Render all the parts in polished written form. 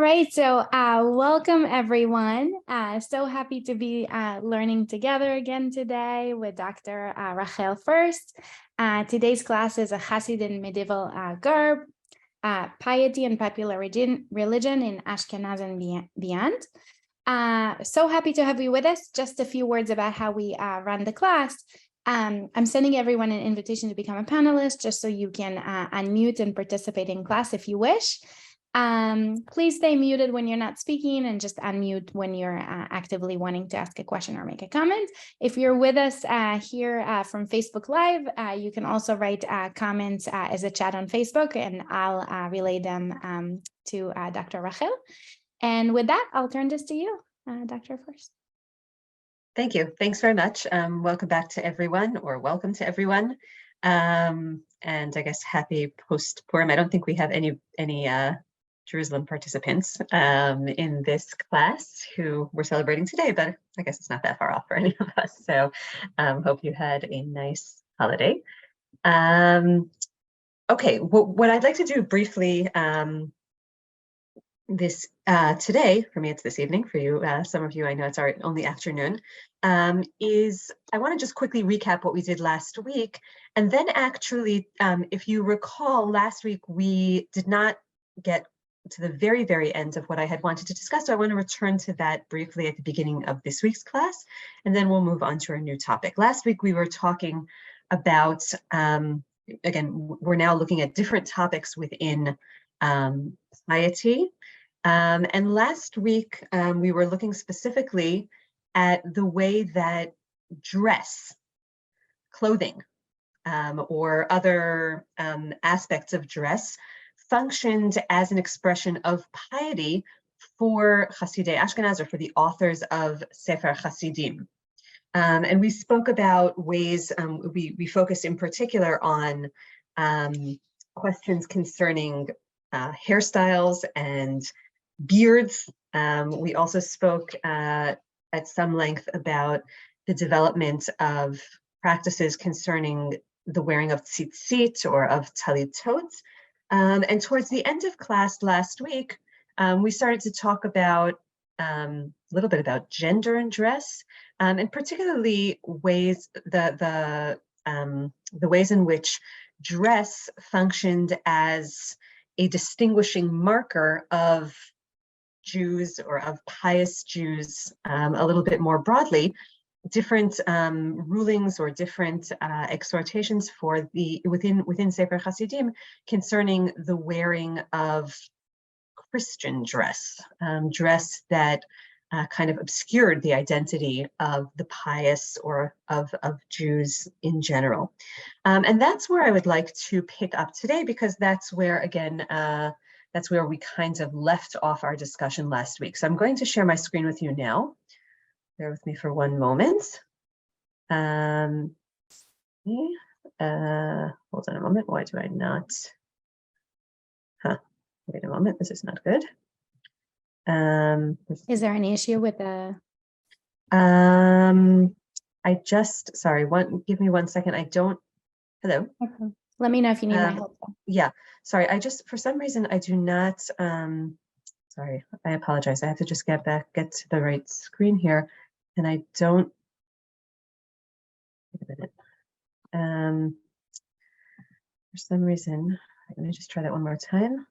right, so welcome everyone. So happy to be learning together again today with Dr. Rachel Furst. Today's class is a Hasid and Medival Garb, piety and popular religion in Ashkenaz and beyond. So happy to have you with us. Just a few words about how we run the class. I'm sending everyone an invitation to become a panelist just so you can unmute and participate in class if you wish. Please stay muted when you're not speaking and just unmute when you're actively wanting to ask a question or make a comment. If you're with us here from Facebook Live, you can also write comments as a chat on Facebook, and I'll relay them to Dr. Rachel. And with that, I'll turn this to you, Dr. Furst. Thank you. Thanks very much. Welcome back to everyone, or welcome to everyone. And I guess happy post-Purim. I don't think we have any Jerusalem participants in this class who we're celebrating today, but I guess it's not that far off for any of us. So hope you had a nice holiday. Okay, what I'd like to do briefly today, for me it's this evening, for you, some of you I know it's only afternoon, is I want to just quickly recap what we did last week. And then actually, if you recall, last week we did not get to the very, very end of what I had wanted to discuss. So I want to return to that briefly at the beginning of this week's class, and then we'll move on to our new topic. Last week we were talking about, again, we're now looking at different topics within piety. And last week we were looking specifically at the way that dress, clothing, or other aspects of dress functioned as an expression of piety for Hasidei Ashkenaz, or for the authors of Sefer Hasidim. And we spoke about ways, we focused in particular on questions concerning hairstyles and beards. We also spoke at some length about the development of practices concerning the wearing of tzitzit, or of talitot. And towards the end of class last week, we started to talk about a little bit about gender and dress, and particularly ways the ways in which dress functioned as a distinguishing marker of Jews, or of pious Jews, a little bit more broadly. Different rulings or different exhortations for within Sefer Hasidim concerning the wearing of Christian dress, dress that kind of obscured the identity of the pious, or of Jews in general. And that's where I would like to pick up today, because that's where, again, that's where we kind of left off our discussion last week. So I'm going to share my screen with you now. Bear with me for one moment. Hold on a moment. Why do I not? Wait a moment. This is not good. Is there any issue with the? Sorry. Give me 1 second. I don't. Hello. Okay. Let me know if you need my help. Yeah. Sorry. For some reason I do not. Sorry. I apologize. I have to just get to the right screen here. And I don't, wait a minute. For some reason, let me just try that one more time.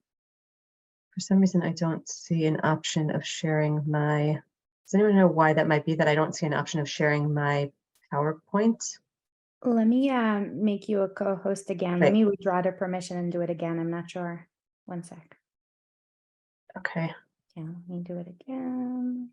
For some reason, I don't see an option of sharing my, does anyone know why that might be, that I don't see an option of sharing my PowerPoint? Let me make you a co-host again. Okay. Let me withdraw the permission and do it again. I'm not sure. 1 sec. Okay. Yeah, let me do it again.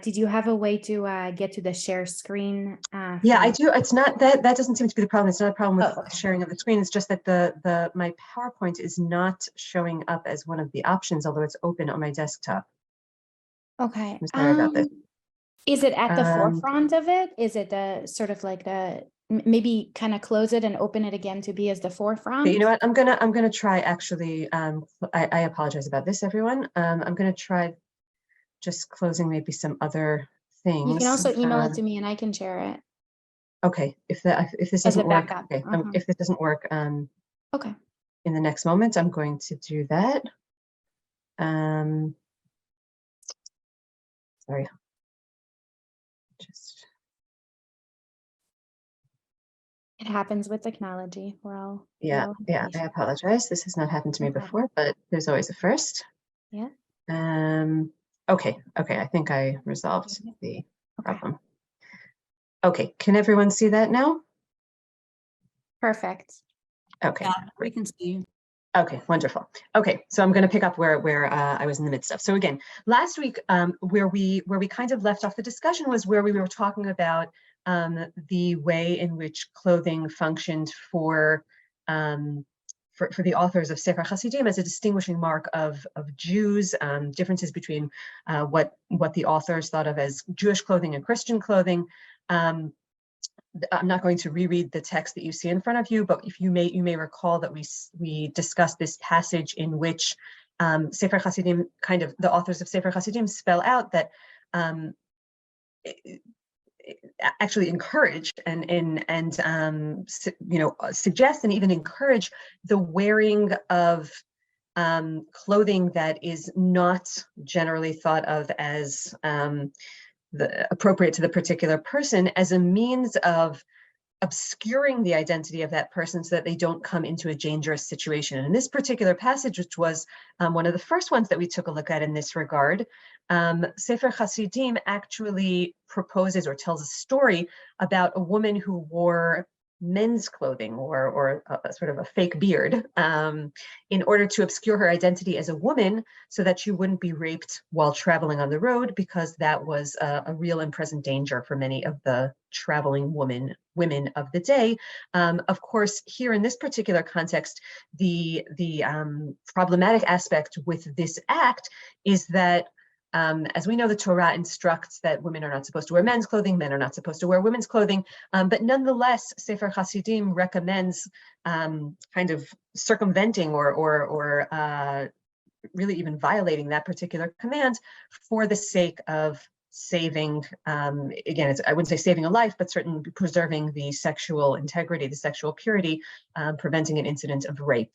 Did you have a way to get to the share screen? Yeah, I do. It's not that doesn't seem to be the problem. It's not a problem with okay. sharing of the screen. It's just that my PowerPoint is not showing up as one of the options, although it's open on my desktop. Okay. I'm sorry about this. Is it at the forefront of it? Is it the sort of like the, maybe kind of close it and open it again to be as the forefront? Okay, you know what? I'm gonna try actually. I apologize about this, everyone. I'm gonna try just closing maybe some other things. You can also email it to me and I can share it. Okay, if this as a doesn't work, backup. okay. If this doesn't work, okay. in the next moment, I'm going to do that. Sorry. It happens with technology. We're all I apologize. This has not happened to me before, but there's always a first. Yeah. Okay, I think I resolved the problem. Okay, can everyone see that now? Perfect. Okay, yeah, we can see you. Okay, wonderful. Okay, so I'm going to pick up where I was in the midst of. So again, last week, where we kind of left off the discussion was where we were talking about the way in which clothing functioned for the authors of Sefer Hasidim as a distinguishing mark of Jews, differences between what the authors thought of as Jewish clothing and Christian clothing. I'm not going to reread the text that you see in front of you, but if you may recall that we discussed this passage in which Sefer Hasidim, the authors of Sefer Hasidim spell out that actually encourage and suggest and even encourage the wearing of clothing that is not generally thought of as appropriate to the particular person, as a means of obscuring the identity of that person so that they don't come into a dangerous situation. And in this particular passage, which was one of the first ones that we took a look at in this regard, Sefer Hasidim actually proposes or tells a story about a woman who wore men's clothing or a sort of a fake beard in order to obscure her identity as a woman so that she wouldn't be raped while traveling on the road, because that was a real and present danger for many of the traveling women of the day. Of course, here in this particular context, the problematic aspect with this act is that as we know, the Torah instructs that women are not supposed to wear men's clothing, men are not supposed to wear women's clothing, but nonetheless, Sefer Hasidim recommends kind of circumventing or really even violating that particular command for the sake of saving, again, I wouldn't say saving a life, but certainly preserving the sexual integrity, the sexual purity, preventing an incident of rape.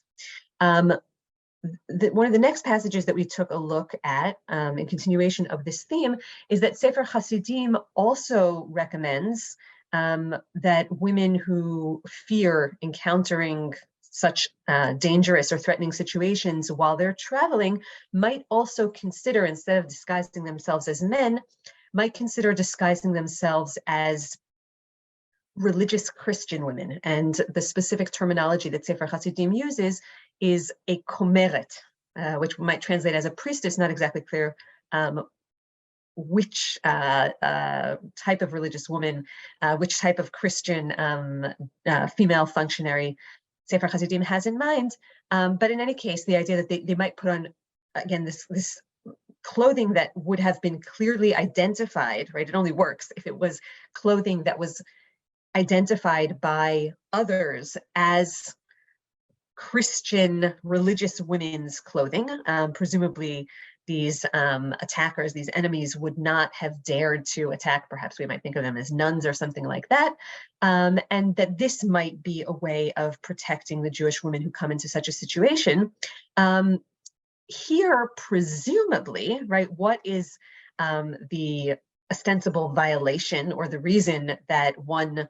One of the next passages that we took a look at in continuation of this theme is that Sefer Hasidim also recommends that women who fear encountering such dangerous or threatening situations while they're traveling might also consider, instead of disguising themselves as men, might consider disguising themselves as religious Christian women. And the specific terminology that Sefer Hasidim uses is a komeret, which might translate as a priestess. Not exactly clear which type of religious woman, which type of Christian female functionary Sefer Hasidim has in mind. But in any case, the idea that they might put on, again, this clothing that would have been clearly identified, right? It only works if it was clothing that was identified by others as Christian religious women's clothing. Presumably these attackers, these enemies, would not have dared to attack. Perhaps we might think of them as nuns or something like that. And that this might be a way of protecting the Jewish women who come into such a situation. Here, presumably, right, what is the ostensible violation or the reason that one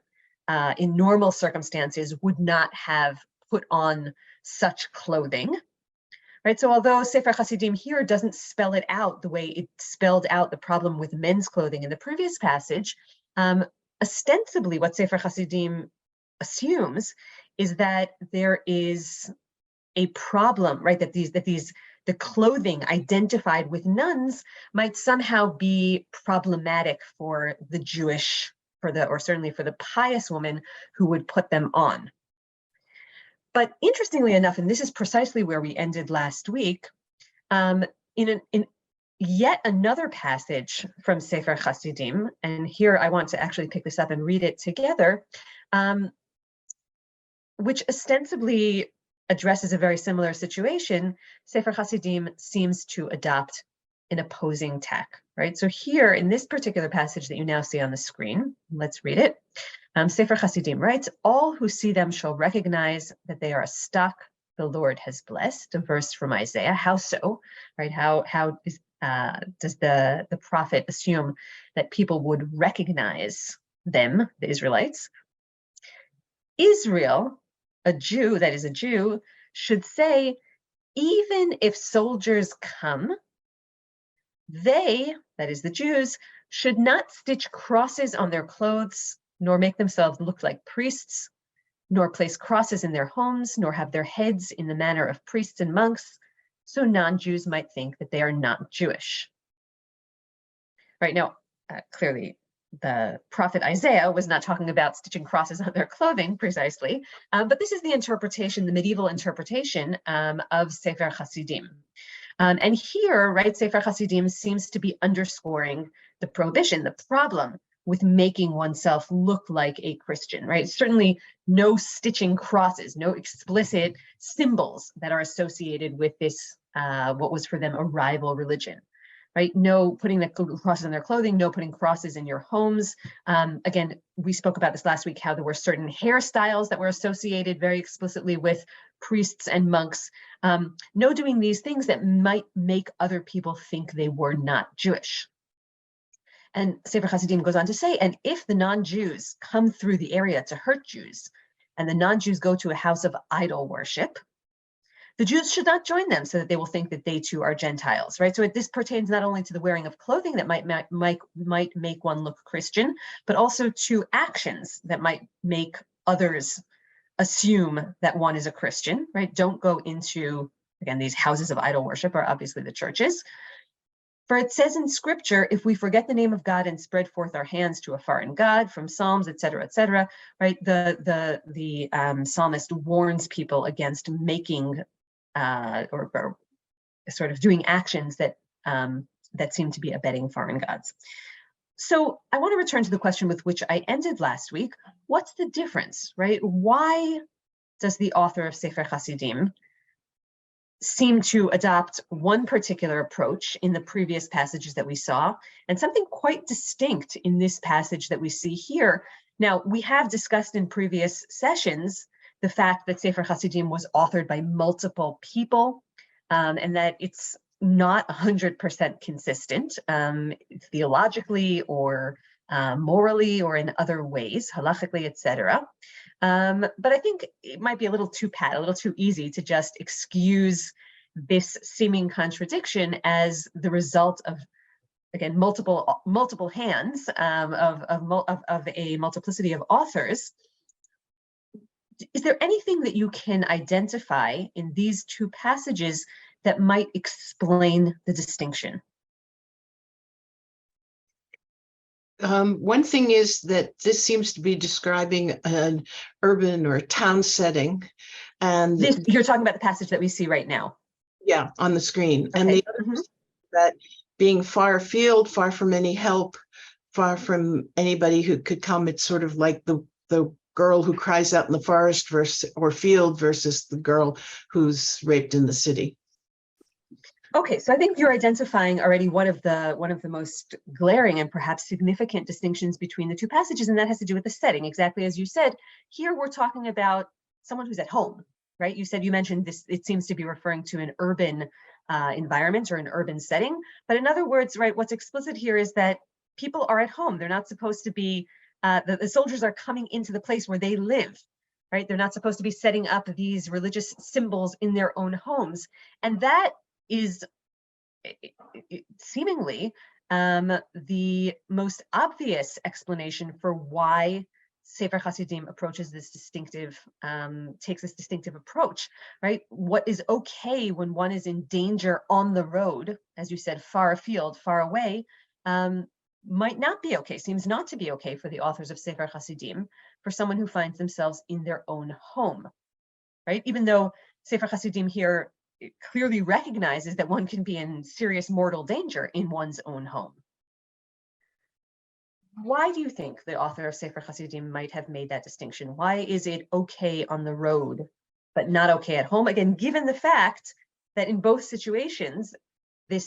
in normal circumstances would not have put on such clothing, right? So although Sefer Hasidim here doesn't spell it out the way it spelled out the problem with men's clothing in the previous passage, ostensibly what Sefer Hasidim assumes is that there is a problem, right? That the clothing identified with nuns might somehow be problematic for the Jewish, or certainly for the pious woman who would put them on. But interestingly enough, and this is precisely where we ended last week, in yet another passage from Sefer Hasidim, and here I want to actually pick this up and read it together, which ostensibly addresses a very similar situation, Sefer Hasidim seems to adopt an opposing tack, right? So here in this particular passage that you now see on the screen, let's read it. Sefer Hasidim writes, "All who see them shall recognize that they are a stock the Lord has blessed, a verse from Isaiah. How so, right? How does the prophet assume that people would recognize them, the Israelites? Israel, a Jew, that is a Jew, should say, even if soldiers come, they, that is the Jews, should not stitch crosses on their clothes, nor make themselves look like priests, nor place crosses in their homes, nor have their heads in the manner of priests and monks, so non-Jews might think that they are not Jewish. Right now, clearly, the prophet Isaiah was not talking about stitching crosses on their clothing precisely, but this is the interpretation, the medieval interpretation of Sefer Hasidim. And here, right, Sefer Hasidim seems to be underscoring the prohibition, the problem with making oneself look like a Christian, right? Certainly no stitching crosses, no explicit symbols that are associated with this, what was for them a rival religion. Right? No putting the crosses on their clothing, no putting crosses in your homes. Again, we spoke about this last week, how there were certain hairstyles that were associated very explicitly with priests and monks. No doing these things that might make other people think they were not Jewish. And Sefer Hasidim goes on to say, and if the non-Jews come through the area to hurt Jews, and the non-Jews go to a house of idol worship, the Jews should not join them so that they will think that they too are Gentiles, right? So this pertains not only to the wearing of clothing that might make one look Christian, but also to actions that might make others assume that one is a Christian, right? Don't go into, again, these houses of idol worship are obviously the churches. For it says in scripture, if we forget the name of God and spread forth our hands to a foreign God, from Psalms, et cetera, right? The psalmist warns people against making or sort of doing actions that that seem to be abetting foreign gods. So I want to return to the question with which I ended last week. What's the difference, right? Why does the author of Sefer Hasidim seem to adopt one particular approach in the previous passages that we saw, and something quite distinct in this passage that we see here? Now, we have discussed in previous sessions the fact that Sefer Hasidim was authored by multiple people, and that it's not 100% consistent theologically or morally or in other ways, halachically, etc. But I think it might be a little too pat, a little too easy to just excuse this seeming contradiction as the result of, again, multiple hands of a multiplicity of authors. Is there anything that you can identify in these two passages that might explain the distinction? One thing is that this seems to be describing an urban or town setting, and you're talking about the passage that we see right now. Yeah, on the screen. Okay. And the other is that being far afield, far from any help, far from anybody who could come, it's sort of like the girl who cries out in the forest or field versus the girl who's raped in the city. Okay, so I think you're identifying already one of the most glaring and perhaps significant distinctions between the two passages, and that has to do with the setting. Exactly as you said, here we're talking about someone who's at home, right? You mentioned this, it seems to be referring to an urban environment or an urban setting. But in other words, right, what's explicit here is that people are at home. They're not supposed to be, the soldiers are coming into the place where they live, right? They're not supposed to be setting up these religious symbols in their own homes. And that is seemingly the most obvious explanation for why Sefer Hasidim approaches this distinctive, takes this distinctive approach, right? What is okay when one is in danger on the road, as you said, far afield, far away, might not be okay, seems not to be okay for the authors of Sefer Hasidim, for someone who finds themselves in their own home, right? Even though Sefer Hasidim here clearly recognizes that one can be in serious mortal danger in one's own home. Why do you think the author of Sefer Hasidim might have made that distinction? Why is it okay on the road, but not okay at home? Again, given the fact that in both situations, the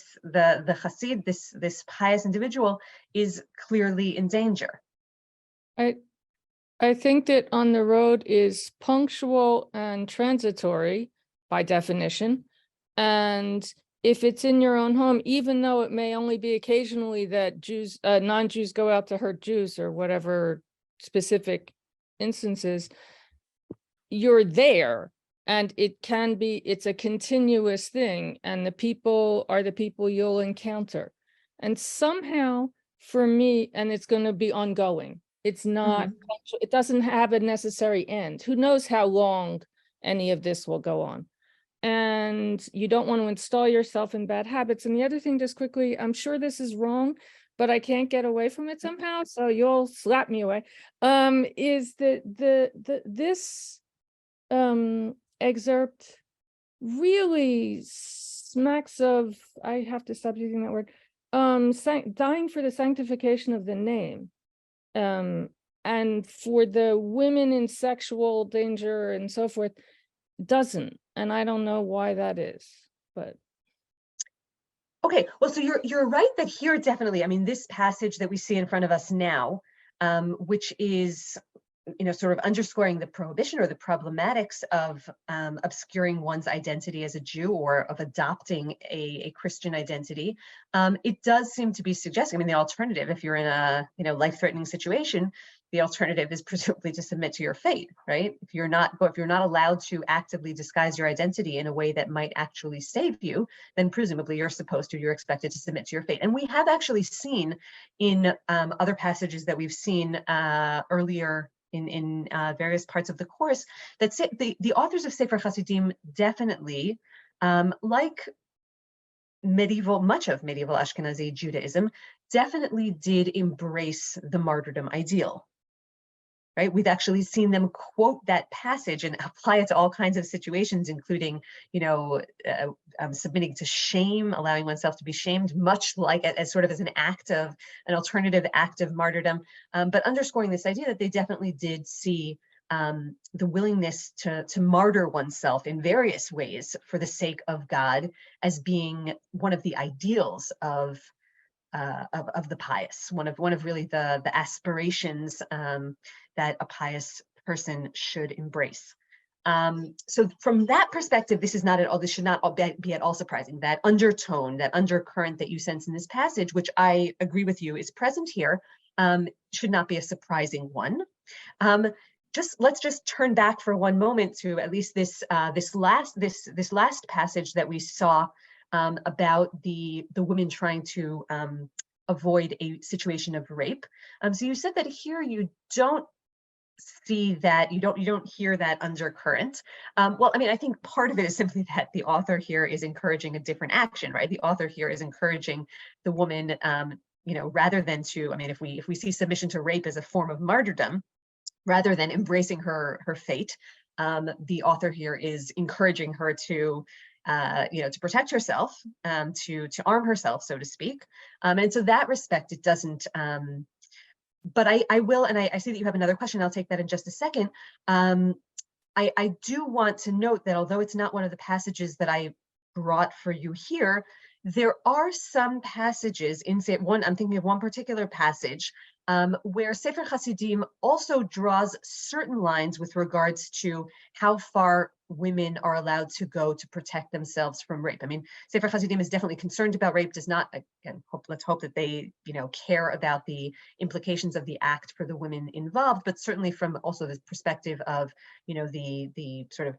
Hasid, this pious individual, is clearly in danger. I think that on the road is punctual and transitory, by definition. And if it's in your own home, even though it may only be occasionally that Jews, non-Jews go out to hurt Jews or whatever specific instances, you're there, and it's a continuous thing, and the people are the people you'll encounter. And somehow for me, and it's going to be ongoing. It's not, it doesn't have a necessary end. Who knows how long any of this will go on? And you don't want to install yourself in bad habits. And the other thing, just quickly, I'm sure this is wrong, but I can't get away from it somehow, so you'll slap me away, is that this excerpt really smacks of, I have to stop using that word, dying for the sanctification of the name. And for the women in sexual danger and so forth, doesn't. And I don't know why that is, but. Okay, well, so you're right that here definitely, I mean, this passage that we see in front of us now, which is, sort of underscoring the prohibition or the problematics of obscuring one's identity as a Jew or of adopting a Christian identity, it does seem to be suggesting, I mean, the alternative, if you're in a life-threatening situation, the alternative is presumably to submit to your fate, right? If you're not allowed to actively disguise your identity in a way that might actually save you, then presumably you're expected to submit to your fate. And we have actually seen in other passages that we've seen earlier in various parts of the course, that the authors of Sefer Hasidim definitely, like much of medieval Ashkenazi Judaism, definitely did embrace the martyrdom ideal. Right? We've actually seen them quote that passage and apply it to all kinds of situations, including, submitting to shame, allowing oneself to be shamed, much like as sort of as an alternative act of martyrdom, but underscoring this idea that they definitely did see the willingness to martyr oneself in various ways for the sake of God as being one of the ideals of the pious, one of really the aspirations that a pious person should embrace. So from that perspective, this should not be at all surprising. That undertone, that undercurrent that you sense in this passage, which I agree with you is present here, should not be a surprising one. Let's just turn back for one moment to at least this last passage that we saw about the women trying to avoid a situation of rape. So you said that here you don't see that, you don't hear that undercurrent. Well, I mean, I think part of it is simply that the author here is encouraging a different action, right? The author here is encouraging the woman, rather than to, I mean, if we see submission to rape as a form of martyrdom, rather than embracing her fate, the author here is encouraging her to protect herself, to arm herself, so to speak. And so that respect, it doesn't, but I will, and I see that you have another question, I'll take that in just a second. I do want to note that although it's not one of the passages that I brought for you here, there are some passages in I'm thinking of one particular passage where Sefer Hasidim also draws certain lines with regards to how far women are allowed to go to protect themselves from rape. I mean, Sefer Hasidim is definitely concerned about rape, does not, again, let's hope that they, care about the implications of the act for the women involved, but certainly from also the perspective of, the sort of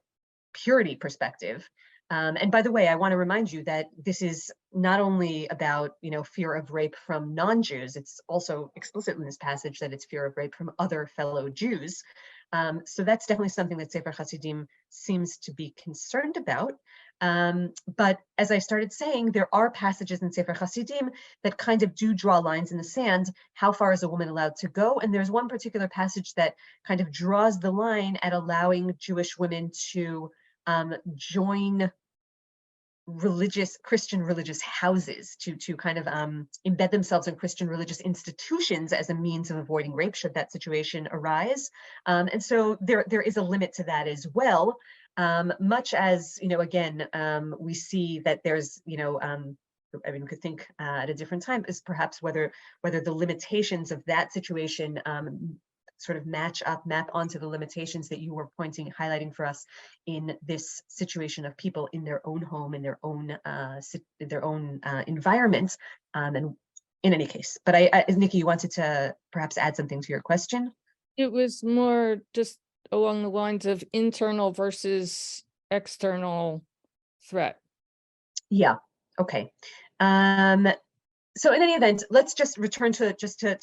purity perspective. And by the way, I want to remind you that this is not only about, fear of rape from non-Jews, it's also explicit in this passage that it's fear of rape from other fellow Jews. So that's definitely something that Sefer Hasidim seems to be concerned about. But as I started saying, there are passages in Sefer Hasidim that kind of do draw lines in the sand. How far is a woman allowed to go? And there's one particular passage that kind of draws the line at allowing Jewish women to join Christian religious houses, to kind of embed themselves in Christian religious institutions as a means of avoiding rape should that situation arise. And so there is a limit to that as well, much as, again, we see that there's, I mean, we could think at a different time is perhaps whether the limitations of that situation sort of map onto the limitations that you were highlighting for us in this situation of people in their own home, in their own environment, and in any case. But Nikki, you wanted to perhaps add something to your question? It was more just along the lines of internal versus external threat. Yeah. Okay. So in any event, let's just return to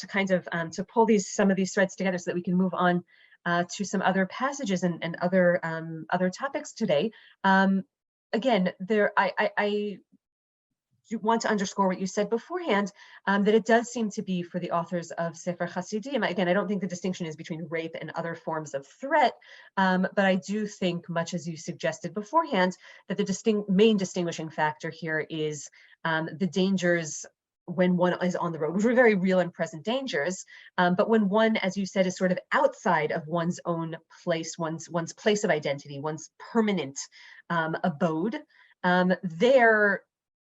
kind of to pull some of these threads together so that we can move on to some other passages and other topics today. Again, I want to underscore what you said beforehand, that it does seem to be for the authors of Sefer Hasidim. Again, I don't think the distinction is between rape and other forms of threat, but I do think, much as you suggested beforehand, that the main distinguishing factor here is the dangers when one is on the road, which are very real and present dangers, but when one, as you said, is sort of outside of one's own place, one's place of identity, one's permanent abode, there,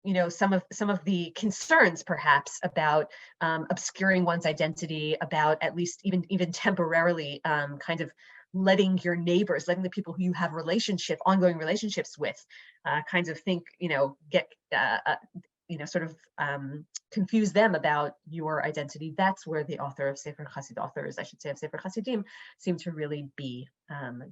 you know, some of the concerns perhaps about obscuring one's identity, about at least even temporarily kind of letting your neighbors, letting the people who you have ongoing relationships with, kind of think, you know, sort of confuse them about your identity. That's where the authors of Sefer Hasidim seem to really be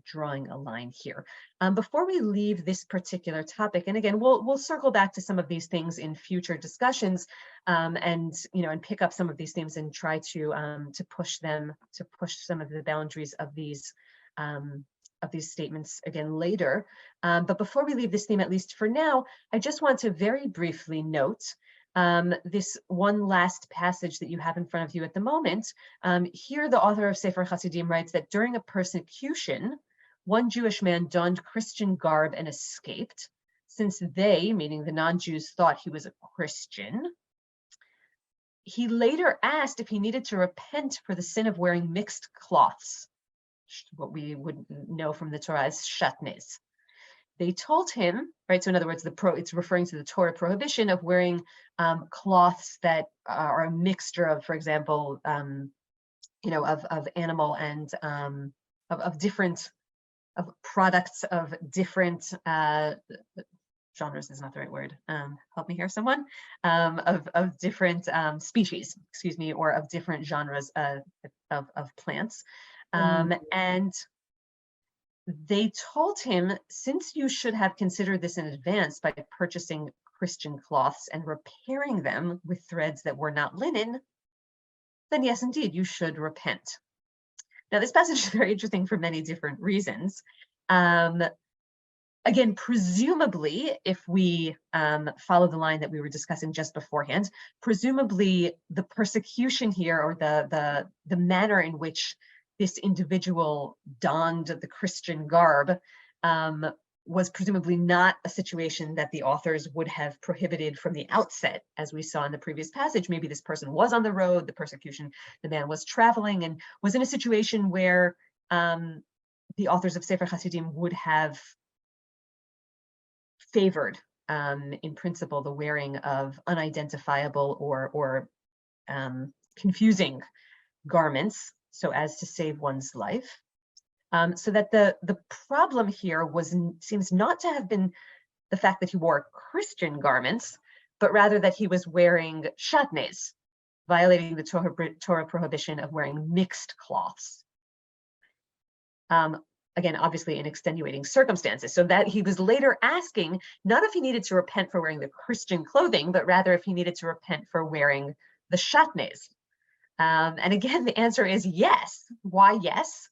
drawing a line here. Before we leave this particular topic, and again, we'll circle back to some of these things in future discussions, and pick up some of these themes and try to push some of the boundaries of these statements again later. But before we leave this theme, at least for now, I just want to very briefly note this one last passage that you have in front of you at the moment. Here, the author of Sefer Hasidim writes that during a persecution, one Jewish man donned Christian garb and escaped. Since they, meaning the non-Jews, thought he was a Christian, he later asked if he needed to repent for the sin of wearing mixed cloths, what we would know from the Torah as shatnez. They told him, right? So in other words, it's referring to the Torah prohibition of wearing cloths that are a mixture of, for example, of animal and of products of different genres is not the right word. Help me here, someone. Of different species, excuse me, or of different genres of plants. And they told him, since you should have considered this in advance by purchasing Christian cloths and repairing them with threads that were not linen, then yes, indeed, you should repent. Now, this passage is very interesting for many different reasons. Again, presumably, if we follow the line that we were discussing just beforehand, presumably the persecution here, or the manner in which this individual donned the Christian garb was presumably not a situation that the authors would have prohibited from the outset, as we saw in the previous passage. Maybe this person was on the road, the man was traveling and was in a situation where the authors of Sefer Hasidim would have favored, in principle, the wearing of unidentifiable or confusing garments, so as to save one's life. So that the problem here seems not to have been the fact that he wore Christian garments, but rather that he was wearing shatnez, violating the Torah prohibition of wearing mixed cloths. Again, obviously in extenuating circumstances, so that he was later asking not if he needed to repent for wearing the Christian clothing, but rather if he needed to repent for wearing the shatnez. And again, the answer is yes. Why yes?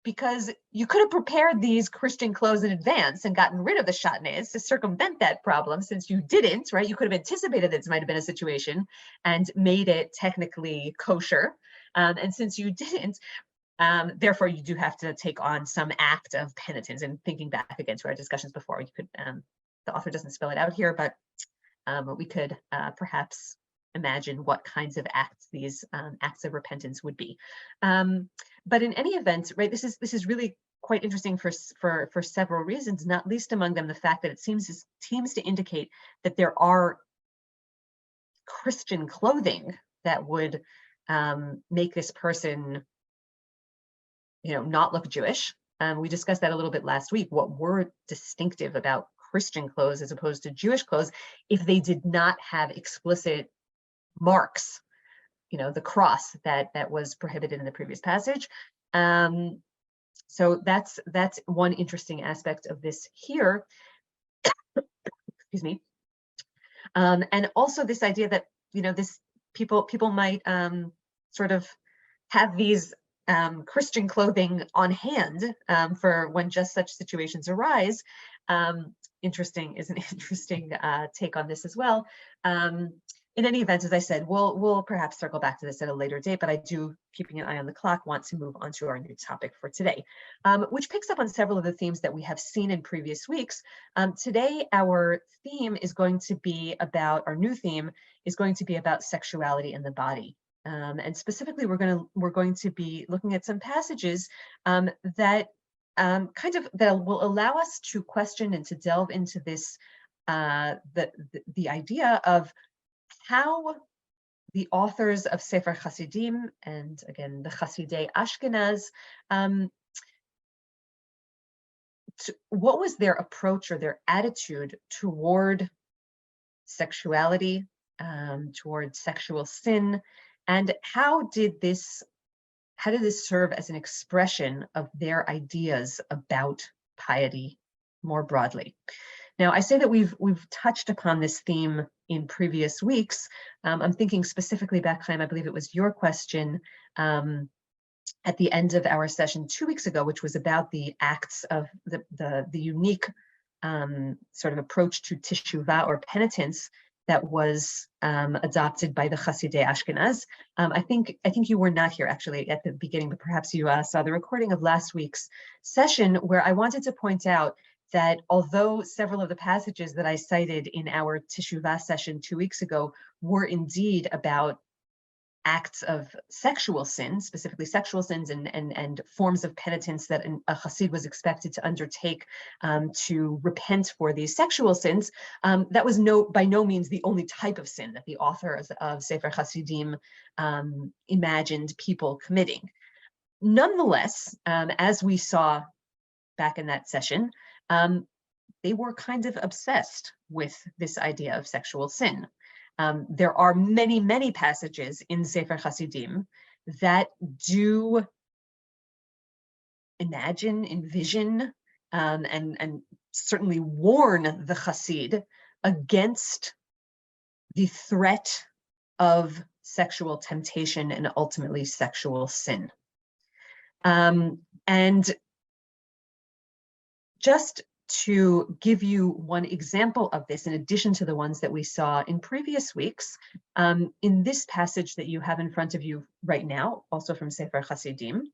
Because you could have prepared these Christian clothes in advance and gotten rid of the shatnez to circumvent that problem. Since you didn't, right? You could have anticipated that this might have been a situation and made it technically kosher. And since you didn't, therefore you do have to take on some act of penitence. And thinking back again to our discussions before, you could, the author doesn't spell it out here, but we could perhaps imagine what kinds of acts these acts of repentance would be. But in any event, right, this is really quite interesting for several reasons, not least among them the fact that it seems to indicate that there are Christian clothing that would make this person not look Jewish. We discussed that a little bit last week, what were distinctive about Christian clothes as opposed to Jewish clothes if they did not have explicit marks, the cross that was prohibited in the previous passage. So that's one interesting aspect of this here. Excuse me. And also this idea that this people might sort of have these Christian clothing on hand for when just such situations arise. Interesting is an interesting take on this as well. In any event, as I said, we'll perhaps circle back to this at a later date, but I do, keeping an eye on the clock, want to move on to our new topic for today, which picks up on several of the themes that we have seen in previous weeks. Today, our theme is going to be about, our new theme is going to be about sexuality and the body. And specifically, we're going to be looking at some passages that will allow us to question and to delve into this, the idea of how the authors of Sefer Hasidim, and again, the Hasidei Ashkenaz, what was their approach or their attitude toward sexuality, toward sexual sin, and how did this serve as an expression of their ideas about piety more broadly? Now, I say that we've touched upon this theme in previous weeks. I'm thinking specifically back, Chaim, I believe it was your question at the end of our session 2 weeks ago, which was about the acts of the unique sort of approach to teshuvah or penitence that was adopted by the Hasidei Ashkenaz. I think you were not here actually at the beginning, but perhaps you saw the recording of last week's session, where I wanted to point out that although several of the passages that I cited in our teshuvah session 2 weeks ago were indeed about acts of sexual sin, specifically sexual sins and forms of penitence that a Hasid was expected to undertake to repent for these sexual sins, that was by no means the only type of sin that the author of Sefer Hasidim imagined people committing. Nonetheless, as we saw back in that session, they were kind of obsessed with this idea of sexual sin. There are many, many passages in Sefer Hasidim that do envision, and certainly warn the Hasid against the threat of sexual temptation and ultimately sexual sin. And just to give you one example of this, in addition to the ones that we saw in previous weeks, in this passage that you have in front of you right now, also from Sefer Hasidim,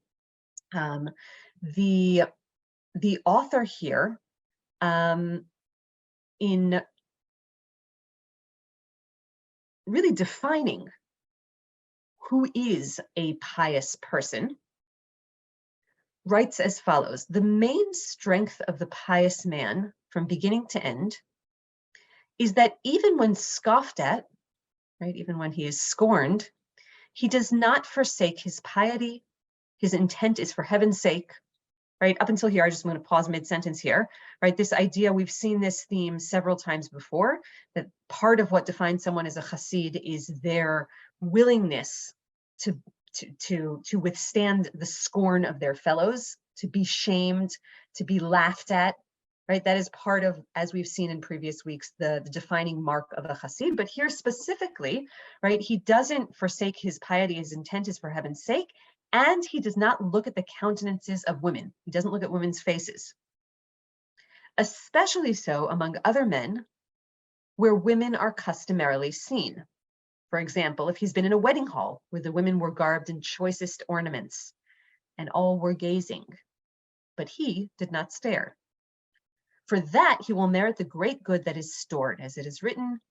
the author here, in really defining who is a pious person, writes as follows: the main strength of the pious man from beginning to end is that even when scoffed at, right, even when he is scorned, he does not forsake his piety. His intent is for heaven's sake, right? Up until here, I just want to pause mid-sentence here, right? This idea, we've seen this theme several times before, that part of what defines someone as a Hasid is their willingness to withstand the scorn of their fellows, to be shamed, to be laughed at, right? That is part of, as we've seen in previous weeks, the defining mark of a Hasid. But here specifically, right, he doesn't forsake his piety, his intent is for heaven's sake, and he does not look at the countenances of women. He doesn't look at women's faces. Especially so among other men, where women are customarily seen. For example, if he's been in a wedding hall where the women were garbed in choicest ornaments and all were gazing, but he did not stare. For that he will merit the great good that is stored, as it is written,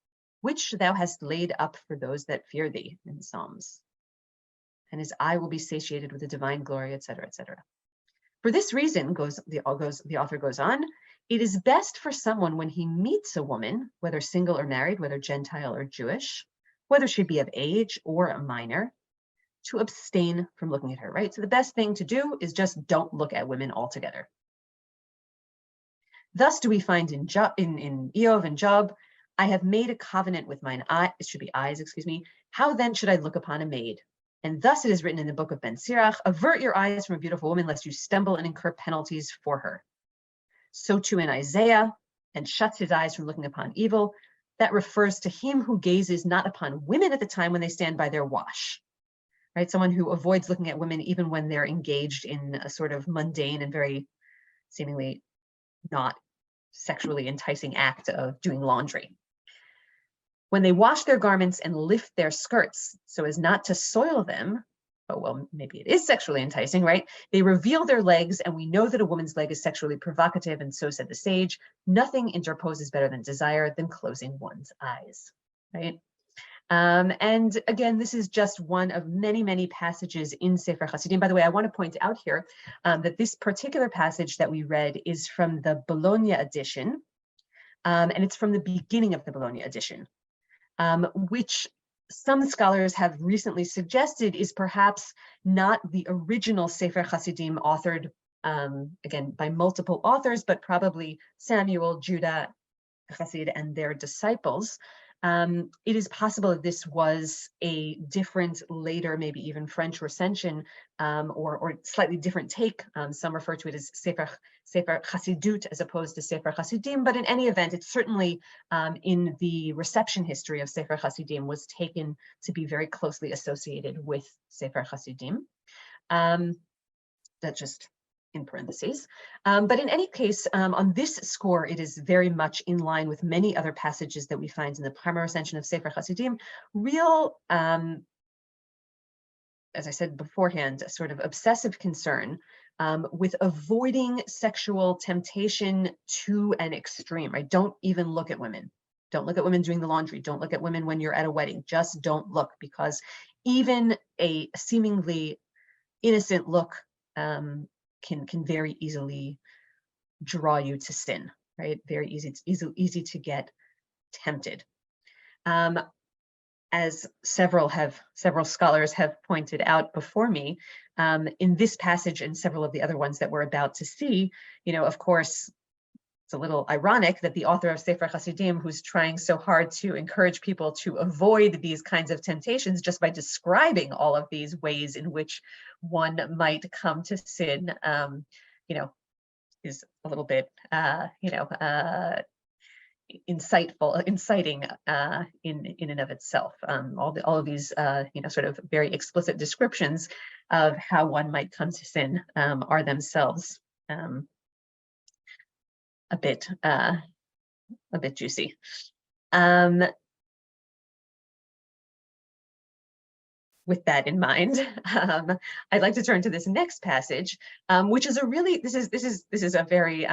which thou hast laid up for those that fear thee, in the Psalms. And his eye will be satiated with the divine glory, etc., etc. For this reason, the author goes on, it is best for someone when he meets a woman, whether single or married, whether Gentile or Jewish, whether she be of age or a minor, to abstain from looking at her, right? So the best thing to do is just don't look at women altogether. Thus do we find in Eov and Job, I have made a covenant with mine eye, it should be eyes, excuse me. How then should I look upon a maid? And thus it is written in the book of Ben Sirach, avert your eyes from a beautiful woman, lest you stumble and incur penalties for her. So too in Isaiah, and shuts his eyes from looking upon evil. That refers to him who gazes not upon women at the time when they stand by their wash, right? Someone who avoids looking at women even when they're engaged in a sort of mundane and very seemingly not sexually enticing act of doing laundry. When they wash their garments and lift their skirts so as not to soil them, oh, well, maybe it is sexually enticing, right? They reveal their legs, and we know that a woman's leg is sexually provocative, and so said the sage, nothing interposes better than desire than closing one's eyes, right? And again, this is just one of many, many passages in Sefer Hasidim. By the way, I want to point out here that this particular passage that we read is from the Bologna edition, and it's from the beginning of the Bologna edition, which some scholars have recently suggested is perhaps not the original Sefer Hasidim authored, again, by multiple authors, but probably Samuel, Judah, Hasid, and their disciples. It is possible that this was a different, later, maybe even French recension, or slightly different take. Some refer to it as Sefer Hasidut as opposed to Sefer Hasidim, but in any event, it's certainly in the reception history of Sefer Hasidim was taken to be very closely associated with Sefer Hasidim. That's just in parentheses. But in any case, on this score, it is very much in line with many other passages that we find in the primary recension of Sefer Hasidim, real, as I said beforehand, a sort of obsessive concern with avoiding sexual temptation to an extreme, right? Don't even look at women. Don't look at women doing the laundry. Don't look at women when you're at a wedding. Just don't look, because even a seemingly innocent look can very easily draw you to sin, right? Very easy, easy to get tempted. As several scholars have pointed out before me, in this passage and several of the other ones that we're about to see, of course, it's a little ironic that the author of Sefer Hasidim, who's trying so hard to encourage people to avoid these kinds of temptations just by describing all of these ways in which one might come to sin, is a little bit, inciting in and of itself. All of these, sort of very explicit descriptions of how one might come to sin are themselves a bit juicy. With that in mind, I'd like to turn to this next passage, which is this is a very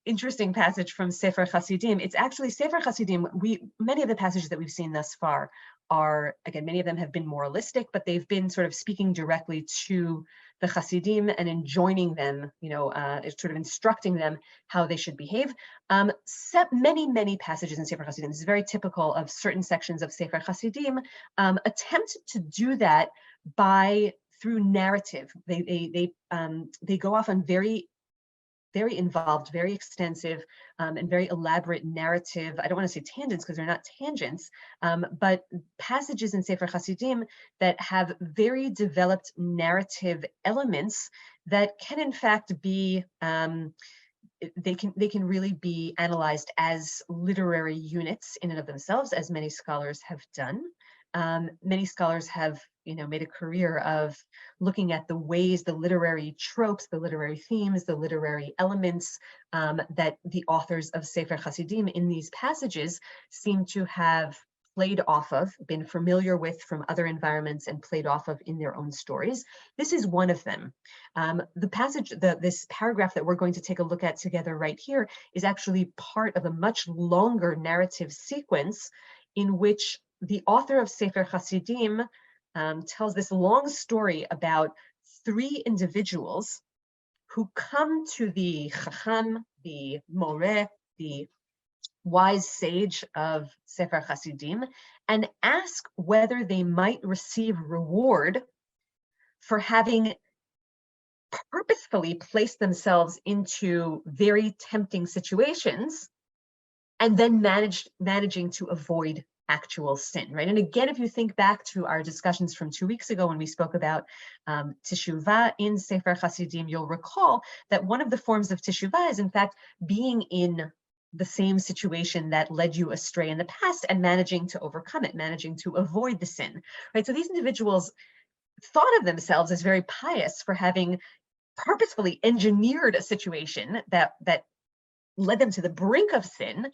interesting passage from Sefer Hasidim. It's actually Sefer Hasidim. Many of the passages that we've seen thus far are, again, many of them have been moralistic, but they've been sort of speaking directly to the Hasidim and enjoining them, sort of instructing them how they should behave. Many passages in Sefer Hasidim, this is very typical of certain sections of Sefer Hasidim, attempt to do that through narrative. They go off on very involved, very extensive, and very elaborate narrative. I don't want to say tangents because they're not tangents, but passages in Sefer Hasidim that have very developed narrative elements that can in fact be, they can really be analyzed as literary units in and of themselves, as many scholars have done. Many scholars have made a career of looking at the ways, the literary tropes, the literary themes, the literary elements that the authors of Sefer Hasidim in these passages seem to have played off of, been familiar with from other environments and played off of in their own stories. This is one of them. The passage, this paragraph that we're going to take a look at together right here is actually part of a much longer narrative sequence in which the author of Sefer Hasidim tells this long story about three individuals who come to the chacham, the moreh, the wise sage of Sefer Hasidim and ask whether they might receive reward for having purposefully placed themselves into very tempting situations and then managing to avoid actual sin, right? And again, if you think back to our discussions from 2 weeks ago when we spoke about teshuvah in Sefer Hasidim, you'll recall that one of the forms of teshuvah is in fact being in the same situation that led you astray in the past and managing to overcome it, managing to avoid the sin, right? So these individuals thought of themselves as very pious for having purposefully engineered a situation that led them to the brink of sin,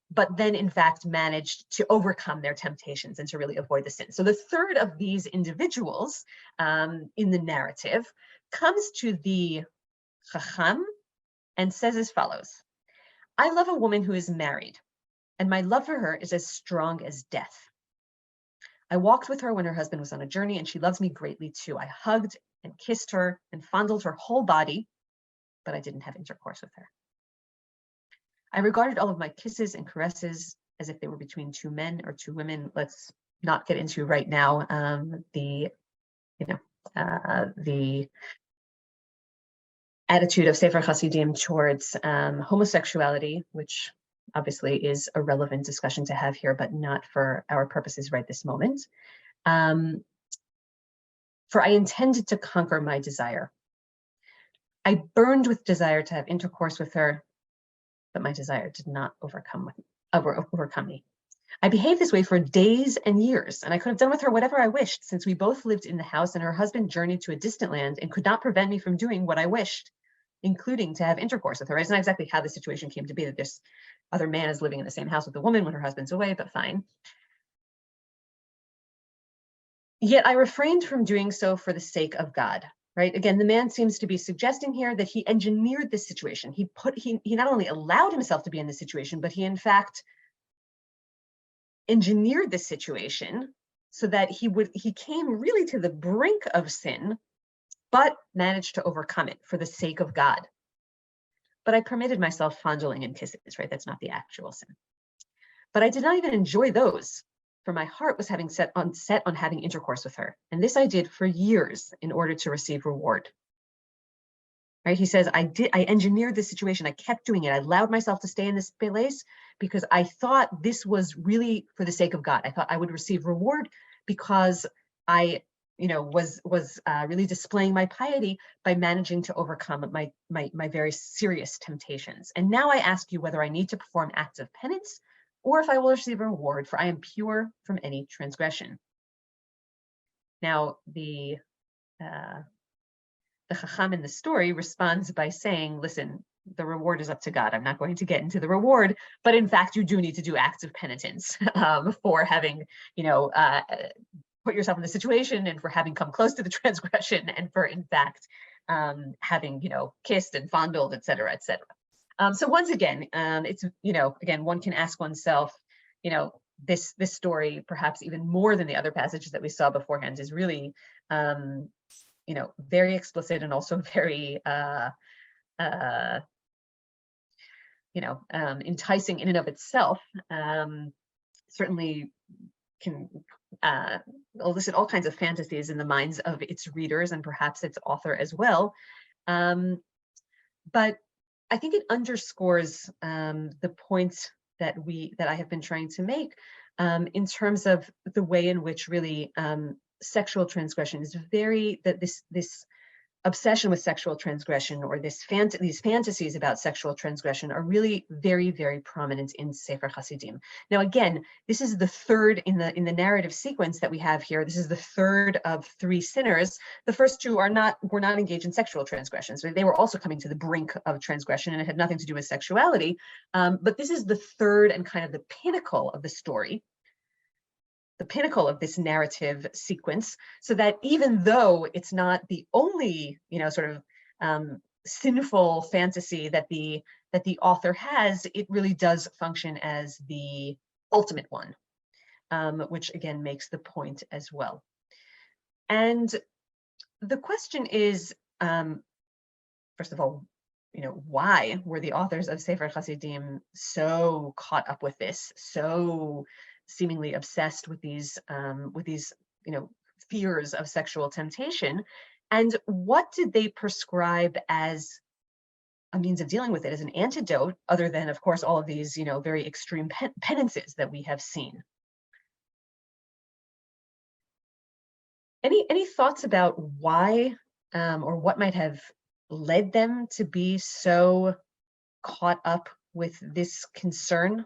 but then in fact managed to overcome their temptations and to really avoid the sin. So the third of these individuals in the narrative comes to the chacham and says as follows: I love a woman who is married, and my love for her is as strong as death. I walked with her when her husband was on a journey, and she loves me greatly too. I hugged and kissed her and fondled her whole body, but I didn't have intercourse with her. I regarded all of my kisses and caresses as if they were between two men or two women. Let's not get into right now the attitude of Sefer Hasidim towards homosexuality, which obviously is a relevant discussion to have here, but not for our purposes right this moment. For I intended to conquer my desire. I burned with desire to have intercourse with her, but my desire did not overcome me. I behaved this way for days and years, and I could have done with her whatever I wished, since we both lived in the house and her husband journeyed to a distant land and could not prevent me from doing what I wished, including to have intercourse with her. It's not exactly how the situation came to be that this other man is living in the same house with the woman when her husband's away, but fine. Yet I refrained from doing so for the sake of God. Right? Again, the man seems to be suggesting here that he engineered this situation. He not only allowed himself to be in this situation, but he in fact engineered this situation so that he came really to the brink of sin, but managed to overcome it for the sake of God. But I permitted myself fondling and kisses, right? That's not the actual sin. But I did not even enjoy those, for my heart was set on having intercourse with her. And this I did for years in order to receive reward. Right? He says, I engineered this situation. I kept doing it. I allowed myself to stay in this place because I thought this was really for the sake of God. I thought I would receive reward because I, was really displaying my piety by managing to overcome my very serious temptations. And now I ask you whether I need to perform acts of penance or if I will receive a reward, for I am pure from any transgression. Now, the chacham in the story responds by saying, listen, the reward is up to God. I'm not going to get into the reward, but in fact, you do need to do acts of penitence for having, put yourself in the situation and for having come close to the transgression and for, in fact, having, kissed and fondled, et cetera, et cetera. So once again, it's, again, one can ask oneself, this story, perhaps even more than the other passages that we saw beforehand, is really, very explicit and also very, enticing in and of itself. Certainly can elicit all kinds of fantasies in the minds of its readers and perhaps its author as well. But I think it underscores the points that I have been trying to make in terms of the way in which really sexual transgression is this obsession with sexual transgression, or these fantasies about sexual transgression, are really very, very prominent in Sefer Hasidim. Now, again, this is the third in the narrative sequence that we have here. This is the third of three sinners. The first two were not engaged in sexual transgressions. They were also coming to the brink of transgression, and it had nothing to do with sexuality. But this is the third and kind of the pinnacle of the story, the pinnacle of this narrative sequence, so that even though it's not the only, sinful fantasy that the author has, it really does function as the ultimate one, which again makes the point as well. And the question is, first of all, why were the authors of Sefer Hasidim so caught up with this, so seemingly obsessed with these fears of sexual temptation, and what did they prescribe as a means of dealing with it, as an antidote, other than, of course, all of these, very extreme penances that we have seen. Any thoughts about why or what might have led them to be so caught up with this concern?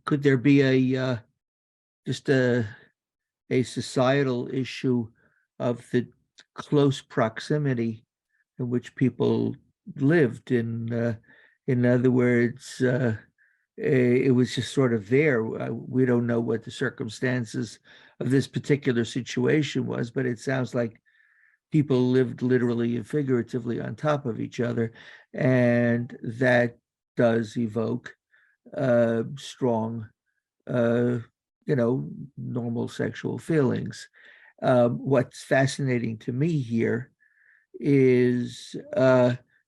Could there be just a societal issue of the close proximity in which people lived? In other words, it was just sort of there. We don't know what the circumstances of this particular situation was, but it sounds like people lived literally and figuratively on top of each other, and that does evoke strong, normal sexual feelings. What's fascinating to me here is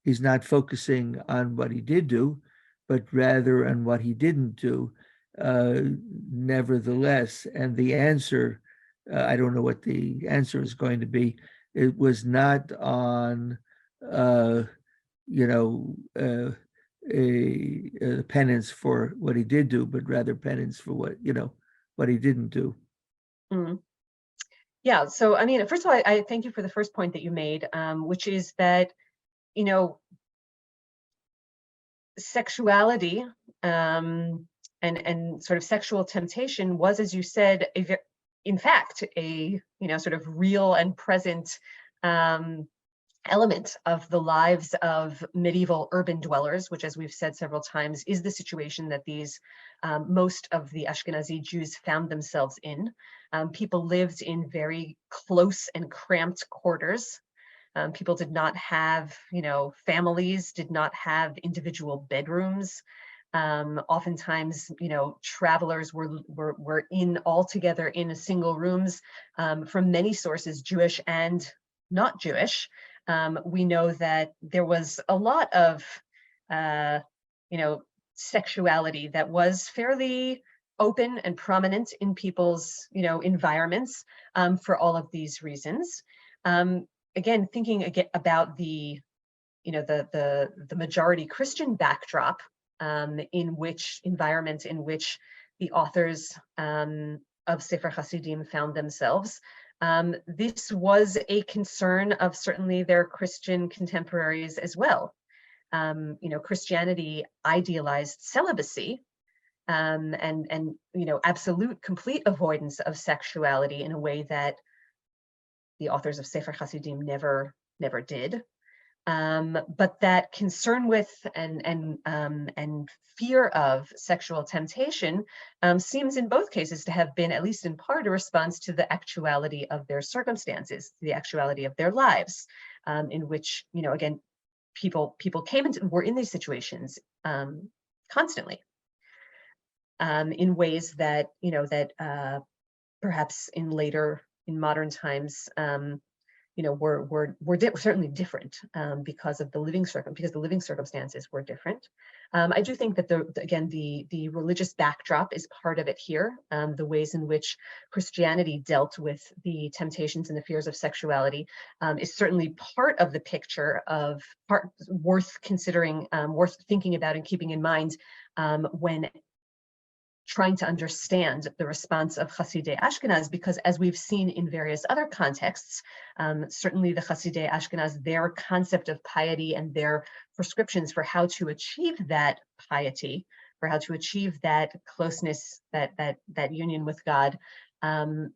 he's not focusing on what he did do, but rather on what he didn't do, nevertheless. And the answer, I don't know what the answer is going to be. It was not on, a penance for what he did do, but rather penance for what he didn't do. Mm. Yeah. So, I mean, first of all, I thank you for the first point that you made, which is that, sexuality and sort of sexual temptation was, as you said, in fact, a sort of real and present element of the lives of medieval urban dwellers, which, as we've said several times, is the situation that these most of the Ashkenazi Jews found themselves in. People lived in very close and cramped quarters. People did not have, families, did not have individual bedrooms. Oftentimes, travelers were in all together in single rooms. From many sources, Jewish and not Jewish, we know that there was a lot of, sexuality that was fairly open and prominent in people's, environments for all of these reasons. Again, thinking about the majority Christian backdrop, in which the authors of Sefer Hasidim found themselves, this was a concern of certainly their Christian contemporaries as well. Christianity idealized celibacy and absolute, complete avoidance of sexuality in a way that the authors of Sefer Hasidim never did. But that concern with and fear of sexual temptation seems in both cases to have been, at least in part, a response to the actuality of their circumstances, the actuality of their lives, in which, again, people came into, were in these situations constantly, in ways that, perhaps in modern times, were certainly different because the living circumstances were different. I do think that the religious backdrop is part of it here. The ways in which Christianity dealt with the temptations and the fears of sexuality is certainly part of the picture worth considering, worth thinking about and keeping in mind when trying to understand the response of Hasidei Ashkenaz, because as we've seen in various other contexts, certainly the Hasidei Ashkenaz, their concept of piety and their prescriptions for how to achieve that piety, for how to achieve that closeness, that union with God, in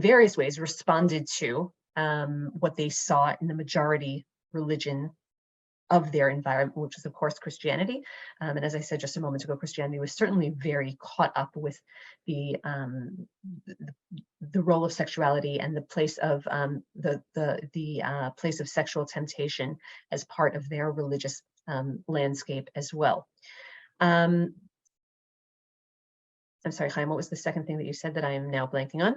various ways responded to what they saw in the majority religion of their environment, which is, of course, Christianity. And as I said just a moment ago, Christianity was certainly very caught up with the role of sexuality and the place of the place of sexual temptation as part of their religious landscape as well. I'm sorry, Chaim, what was the second thing that you said that I am now blanking on?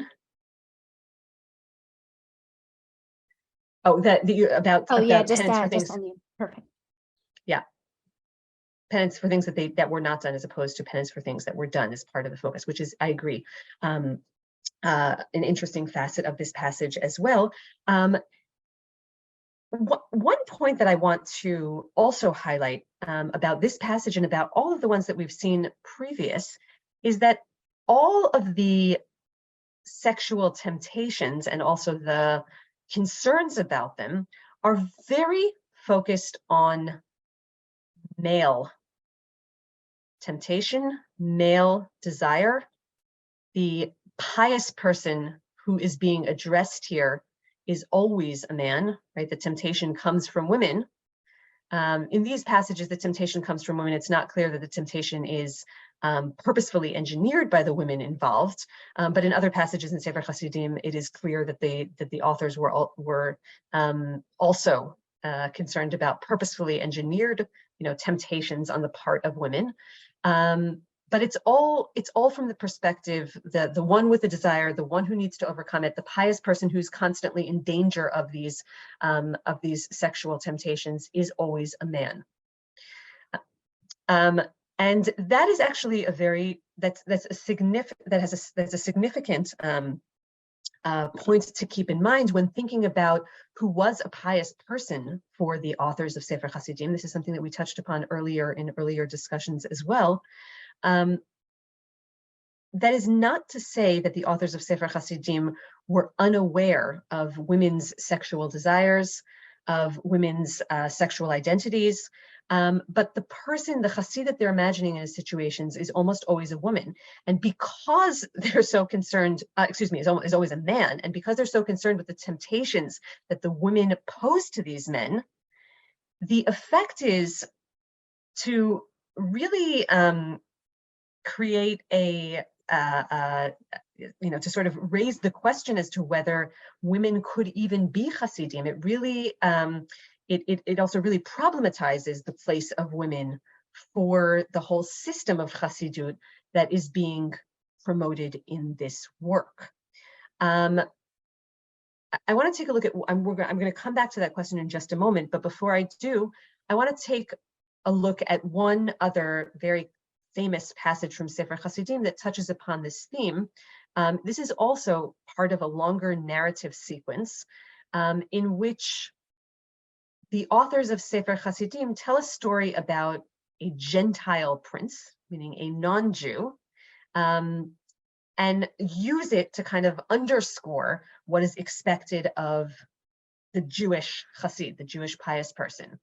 Oh, about just penance for things. on you. Perfect. Yeah. Penance for things that were not done, as opposed to penance for things that were done, as part of the focus, which is, I agree, an interesting facet of this passage as well. One point that I want to also highlight about this passage and about all of the ones that we've seen previous is that all of the sexual temptations and also the concerns about them are very focused on male temptation, male desire. The pious person who is being addressed here is always a man, right? The temptation comes from women. In these passages, the temptation comes from women. It's not clear that the temptation is purposefully engineered by the women involved, but in other passages in Sefer Hasidim, it is clear that the authors were also concerned about purposefully engineered, temptations on the part of women. But it's all from the perspective, the one with the desire, the one who needs to overcome it, the pious person who's constantly in danger of these sexual temptations is always a man. And that is actually that's a significant point to keep in mind when thinking about who was a pious person for the authors of Sefer Hasidim. This is something that we touched upon earlier in earlier discussions as well. That is not to say that the authors of Sefer Hasidim were unaware of women's sexual desires, of women's sexual identities, but the person, the Hasid that they're imagining in his situations is almost always a woman. And because they're so concerned, is always a man, and because they're so concerned with the temptations that the women pose to these men, the effect is to really create to sort of raise the question as to whether women could even be Hasidim. It really, it also really problematizes the place of women for the whole system of Hasidut that is being promoted in this work. I want to take a look at, I'm going to come back to that question in just a moment, but before I do, I want to take a look at one other very famous passage from Sefer Hasidim that touches upon this theme. This is also part of a longer narrative sequence in which the authors of Sefer Hasidim tell a story about a Gentile prince, meaning a non-Jew, and use it to kind of underscore what is expected of the Jewish Hasid, the Jewish pious person.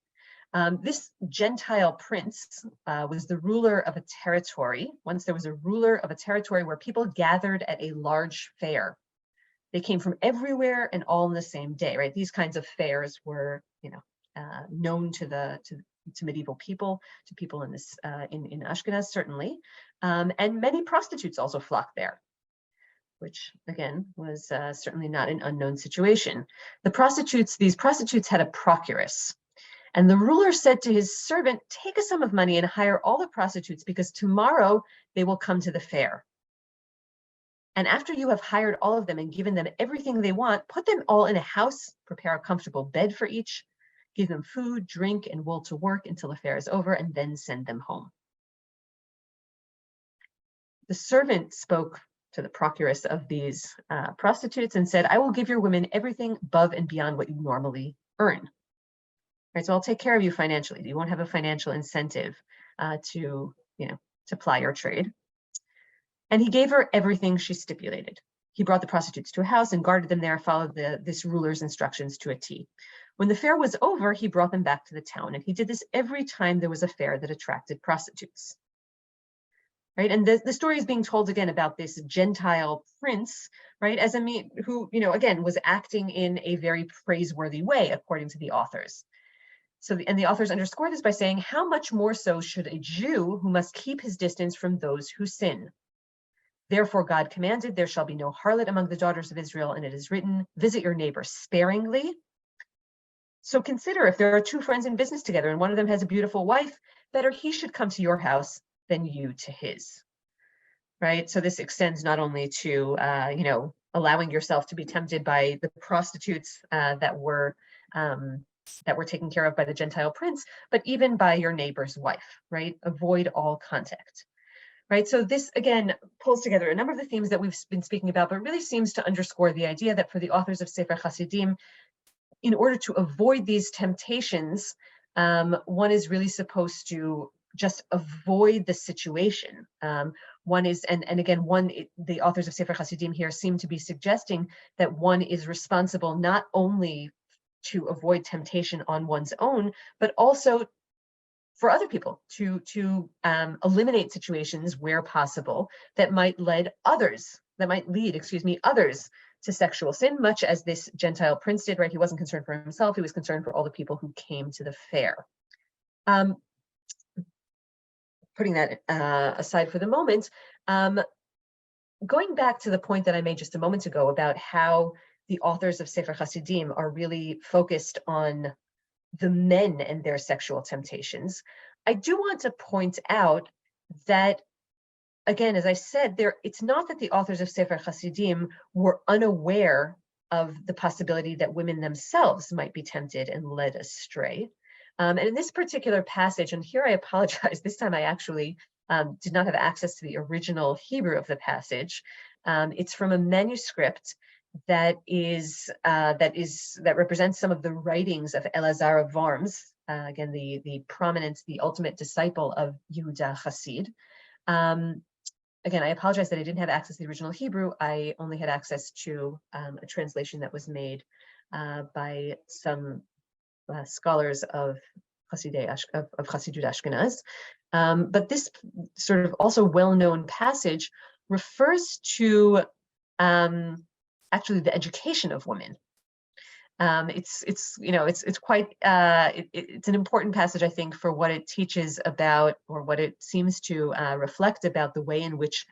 This Gentile prince was the ruler of a territory. Once there was a ruler of a territory where people gathered at a large fair. They came from everywhere and all in the same day, right? These kinds of fairs were, known to medieval people, to people in this in Ashkenaz certainly, and many prostitutes also flocked there, which again was certainly not an unknown situation. These prostitutes had a procuress. And the ruler said to his servant, take a sum of money and hire all the prostitutes because tomorrow they will come to the fair. And after you have hired all of them and given them everything they want, put them all in a house, prepare a comfortable bed for each, give them food, drink, and wool to work until the fair is over, and then send them home. The servant spoke to the procuress of these prostitutes and said, I will give your women everything above and beyond what you normally earn. Right, so I'll take care of you financially. You won't have a financial incentive to ply your trade. And he gave her everything she stipulated. He brought the prostitutes to a house and guarded them there, followed this ruler's instructions to a T. When the fair was over, he brought them back to the town, and he did this every time there was a fair that attracted prostitutes. Right, and the story is being told again about this Gentile prince, right, who again was acting in a very praiseworthy way, according to the authors. So, and the authors underscore this by saying, how much more so should a Jew who must keep his distance from those who sin? Therefore, God commanded, there shall be no harlot among the daughters of Israel, and it is written, visit your neighbor sparingly. So consider if there are two friends in business together and one of them has a beautiful wife, better he should come to your house than you to his. Right? So this extends not only to, allowing yourself to be tempted by the prostitutes that were that were taken care of by the Gentile prince, but even by your neighbor's wife, right? Avoid all contact, right? So this, again, pulls together a number of the themes that we've been speaking about, but really seems to underscore the idea that for the authors of Sefer Hasidim, in order to avoid these temptations, one is really supposed to just avoid the situation. One is, and again, the authors of Sefer Hasidim here seem to be suggesting that one is responsible not only to avoid temptation on one's own, but also for other people to eliminate situations where possible that might lead others to sexual sin, much as this Gentile prince did, right? He wasn't concerned for himself, he was concerned for all the people who came to the fair. Putting that aside for the moment, going back to the point that I made just a moment ago about how the authors of Sefer Hasidim are really focused on the men and their sexual temptations, I do want to point out that, again, as I said, it's not that the authors of Sefer Hasidim were unaware of the possibility that women themselves might be tempted and led astray. And in this particular passage, and here I apologize, this time I actually did not have access to the original Hebrew of the passage. It's from a manuscript that represents some of the writings of Elazar of Worms, again, the prominent, the ultimate disciple of Yehuda Hasid. Again, I apologize that I didn't have access to the original Hebrew. I only had access to a translation that was made by some scholars of Chassidut Ashkenaz. But this sort of also well-known passage refers to actually the education of women. It's an important passage, I think, for what it teaches about, or what it seems to reflect about, the way in which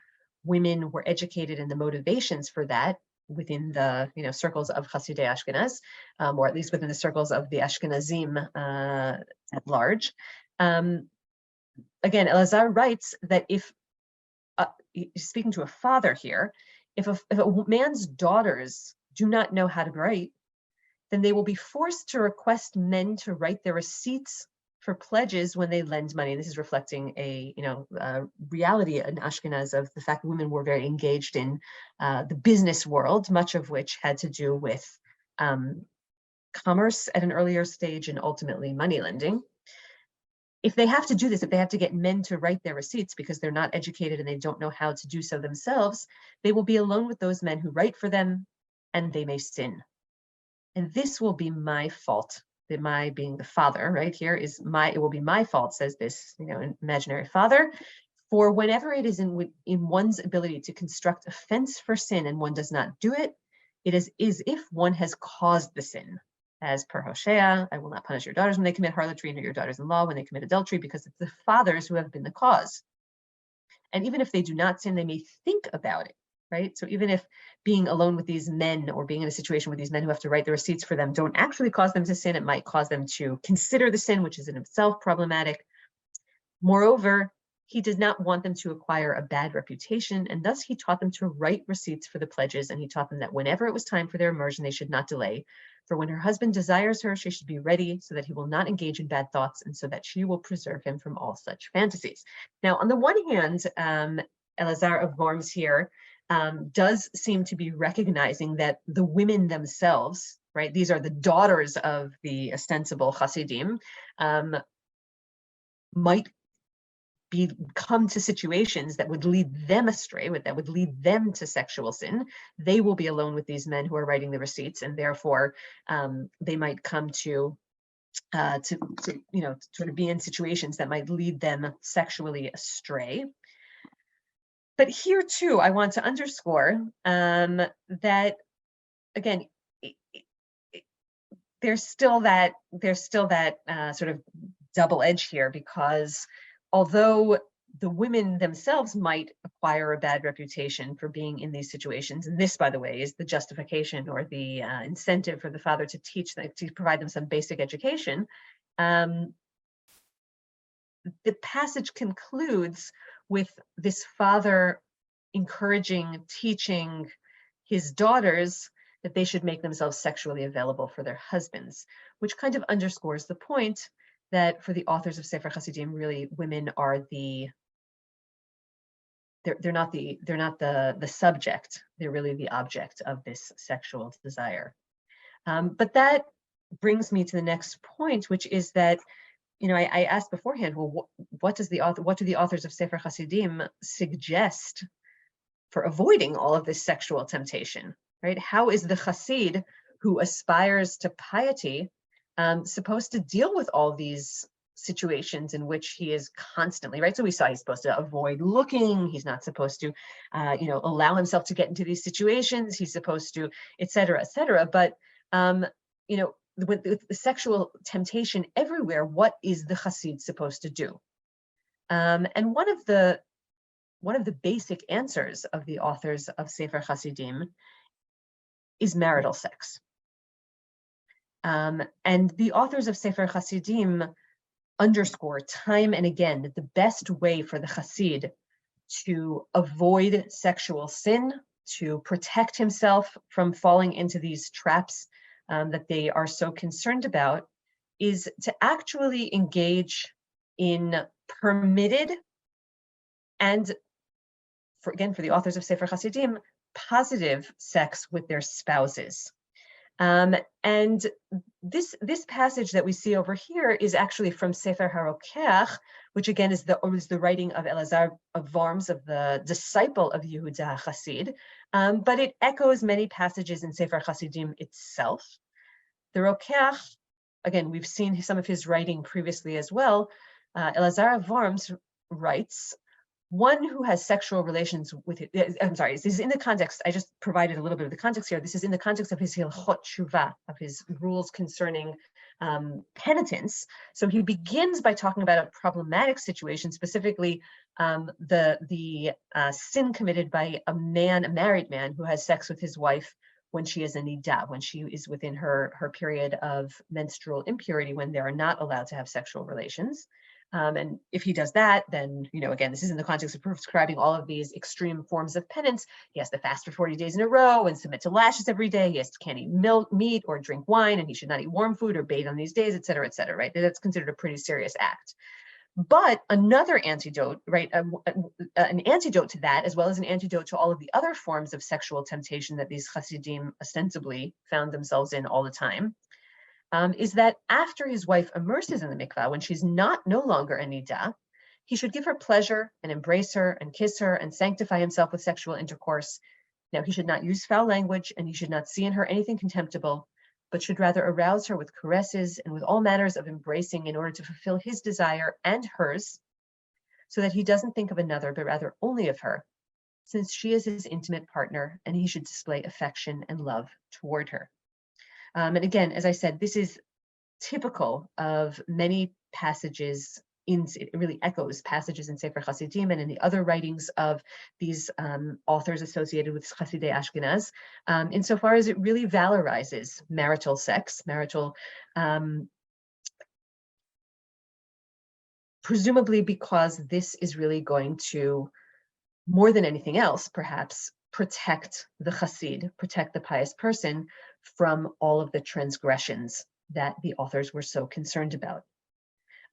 women were educated and the motivations for that within the circles of Hasidei Ashkenaz, or at least within the circles of the Ashkenazim at large. Again, Elazar writes that if speaking to a father here, if a man's daughters do not know how to write, then they will be forced to request men to write their receipts for pledges when they lend money. This is reflecting a reality in Ashkenaz of the fact that women were very engaged in the business world, much of which had to do with commerce at an earlier stage and ultimately money lending. If they have to do this, if they have to get men to write their receipts because they're not educated and they don't know how to do so themselves, they will be alone with those men who write for them, and they may sin. And this will be my fault. My being the father, right here, it will be my fault, says this imaginary father, for whenever it is in one's ability to construct offense for sin and one does not do it, it is if one has caused the sin. As per Hosea, I will not punish your daughters when they commit harlotry, nor your daughters-in-law when they commit adultery, because it's the fathers who have been the cause. And even if they do not sin, they may think about it, right? So even if being alone with these men, or being in a situation with these men who have to write the receipts for them, don't actually cause them to sin, it might cause them to consider the sin, which is in itself problematic. Moreover, he did not want them to acquire a bad reputation, and thus he taught them to write receipts for the pledges, and he taught them that whenever it was time for their immersion, they should not delay. For when her husband desires her, she should be ready, so that he will not engage in bad thoughts, and so that she will preserve him from all such fantasies. Now, on the one hand, Elazar of Worms here does seem to be recognizing that the women themselves, right, these are the daughters of the ostensible Hasidim, might come to situations that would lead them astray, that would lead them to sexual sin. They will be alone with these men who are writing the receipts, and therefore they might come to sort of be in situations that might lead them sexually astray. But here too, I want to underscore that, again, there's still that sort of double edge here, because although the women themselves might acquire a bad reputation for being in these situations, and this, by the way, is the justification or the incentive for the father to teach them, to provide them some basic education, the passage concludes with this father encouraging, teaching his daughters that they should make themselves sexually available for their husbands, which kind of underscores the point that for the authors of Sefer Hasidim, really women are they're not the subject, they're really the object of this sexual desire. But that brings me to the next point, which is that, I asked beforehand, well, what do the authors of Sefer Hasidim suggest for avoiding all of this sexual temptation, right? How is the Hasid who aspires to piety supposed to deal with all these situations in which he is constantly, right? So we saw he's supposed to avoid looking, he's not supposed to, allow himself to get into these situations, he's supposed to, et cetera, but, with the sexual temptation everywhere, what is the Hasid supposed to do? And one of the basic answers of the authors of Sefer Hasidim is marital sex. And the authors of Sefer Hasidim underscore time and again that the best way for the Hasid to avoid sexual sin, to protect himself from falling into these traps that they are so concerned about, is to actually engage in permitted and, for the authors of Sefer Hasidim, positive sex with their spouses. And this passage that we see over here is actually from Sefer Hasidim, which again is the writing of Elazar of Worms, of the disciple of Yehuda Hasid, but it echoes many passages in Sefer Hasidim itself. The Rokeach, again, we've seen some of his writing previously as well. Elazar of Worms writes, one who has sexual relations with it, this is in the context, I just provided a little bit of the context here. This is in the context of his Hilchot Shuvah, of his rules concerning penitence. So he begins by talking about a problematic situation, specifically the sin committed by a married man who has sex with his wife when she is a nidah, when she is within her period of menstrual impurity, when they are not allowed to have sexual relations. And if he does that, then, again, this is in the context of prescribing all of these extreme forms of penance. He has to fast for 40 days in a row and submit to lashes every day. He can't eat meat or drink wine, and he should not eat warm food or bathe on these days, et cetera, right? That's considered a pretty serious act. But another antidote, right, an antidote to that, as well as an antidote to all of the other forms of sexual temptation that these Hasidim ostensibly found themselves in all the time, is that after his wife immerses in the mikvah, when she's no longer a nidah, he should give her pleasure and embrace her and kiss her and sanctify himself with sexual intercourse. Now, he should not use foul language and he should not see in her anything contemptible, but should rather arouse her with caresses and with all manners of embracing in order to fulfill his desire and hers, so that he doesn't think of another, but rather only of her, since she is his intimate partner and he should display affection and love toward her. And again, as I said, this is typical of many passages it really echoes passages in Sefer Hasidim and in the other writings of these authors associated with Hasidei Ashkenaz, insofar as it really valorizes marital sex, presumably because this is really going to, more than anything else, perhaps, protect the Hasid, protect the pious person from all of the transgressions that the authors were so concerned about.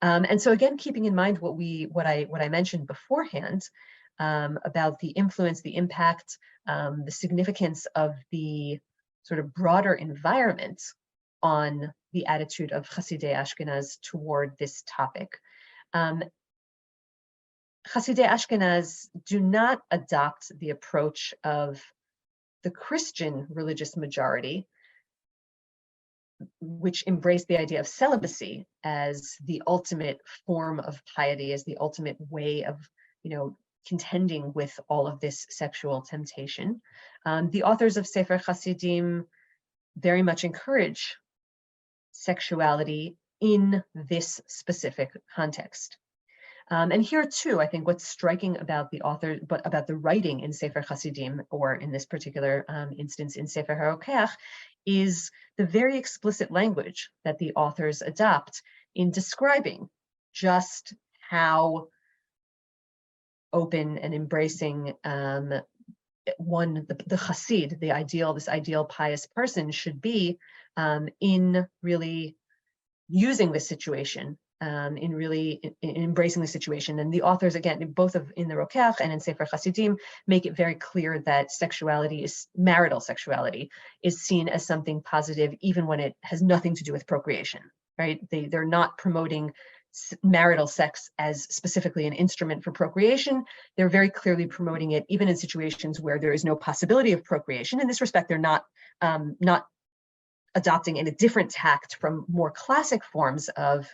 And so again, keeping in mind what I mentioned beforehand about the influence, the impact, the significance of the sort of broader environment on the attitude of Hasidei Ashkenaz toward this topic. Hasidei Ashkenaz do not adopt the approach of the Christian religious majority, which embrace the idea of celibacy as the ultimate form of piety, as the ultimate way of, contending with all of this sexual temptation. The authors of Sefer Hasidim very much encourage sexuality in this specific context. And here too, I think what's striking about about the writing in Sefer Hasidim, or in this particular instance in Sefer Hasidim, is the very explicit language that the authors adopt in describing just how open and embracing the Hasid, this ideal pious person should be in really using this situation, in really in embracing the situation. And the authors, again, both in the Rokach and in Sefer Hasidim, make it very clear that marital sexuality is seen as something positive, even when it has nothing to do with procreation, right? They're not promoting marital sex as specifically an instrument for procreation. They're very clearly promoting it even in situations where there is no possibility of procreation. In this respect, they're not adopting in a different tact from more classic forms of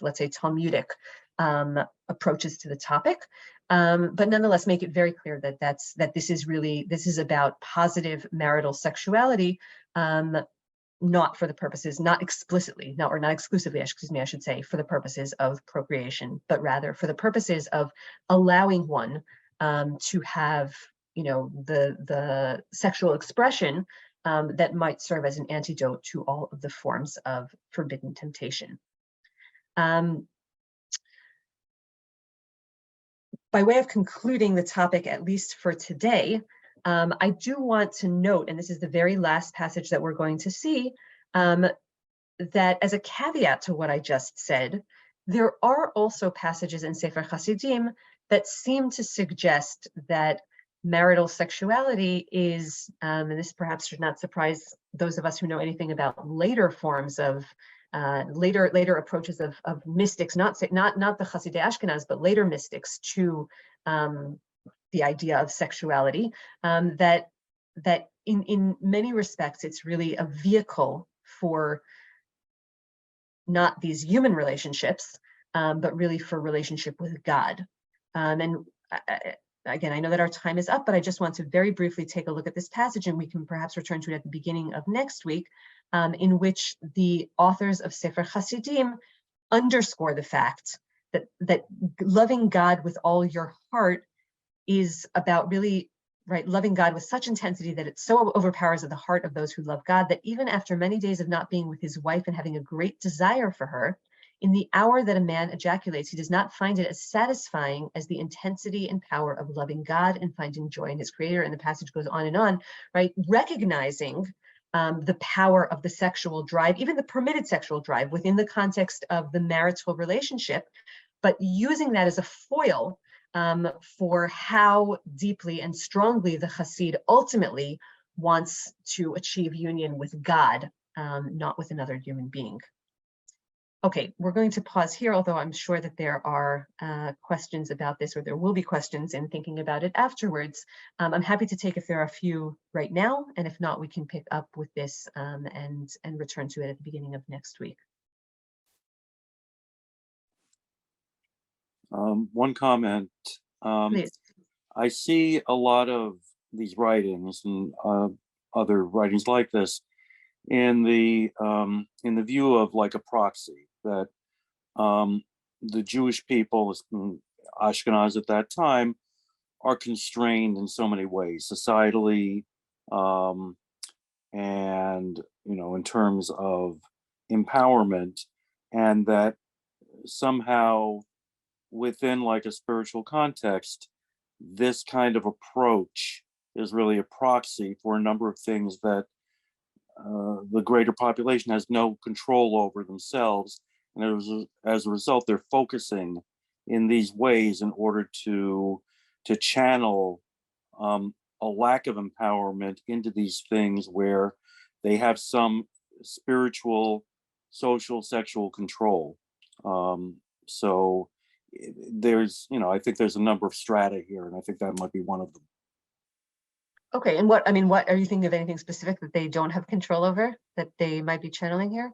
let's say, Talmudic approaches to the topic, but nonetheless make it very clear that this is about positive marital sexuality, not for the purposes, not explicitly, or not exclusively, I should say, for the purposes of procreation, but rather for the purposes of allowing one to have, the sexual expression that might serve as an antidote to all of the forms of forbidden temptation. By way of concluding the topic, at least for today, I do want to note, and this is the very last passage that we're going to see, that as a caveat to what I just said, there are also passages in Sefer Hasidim that seem to suggest that marital sexuality is, and this perhaps should not surprise those of us who know anything about later forms of later approaches of mystics, not the Hasidei Ashkenaz, but later mystics to the idea of sexuality, that in many respects it's really a vehicle for not these human relationships, but really for relationship with God. Again, I know that our time is up, but I just want to very briefly take a look at this passage, and we can perhaps return to it at the beginning of next week, in which the authors of Sefer Hasidim underscore the fact that loving God with all your heart is about really, right, loving God with such intensity that it so overpowers the heart of those who love God, that even after many days of not being with his wife and having a great desire for her, in the hour that a man ejaculates, he does not find it as satisfying as the intensity and power of loving God and finding joy in his creator. And the passage goes on, right? Recognizing the power of the sexual drive, even the permitted sexual drive within the context of the marital relationship, but using that as a foil for how deeply and strongly the Hasid ultimately wants to achieve union with God, not with another human being. Okay, we're going to pause here, although I'm sure that there are questions about this, or there will be questions in thinking about it afterwards. I'm happy to take if there are a few right now, and if not, we can pick up with this and return to it at the beginning of next week. One comment. Please. I see a lot of these writings and other writings like this in the view of like a proxy, that the Jewish people, Ashkenaz at that time, are constrained in so many ways, societally, and in terms of empowerment, and that somehow within like a spiritual context, this kind of approach is really a proxy for a number of things that the greater population has no control over themselves, and as a result, they're focusing in these ways in order to channel a lack of empowerment into these things where they have some spiritual, social, sexual control. So there's, I think there's a number of strata here, and I think that might be one of them. Okay, and what are you thinking of? Anything specific that they don't have control over, that they might be channeling here?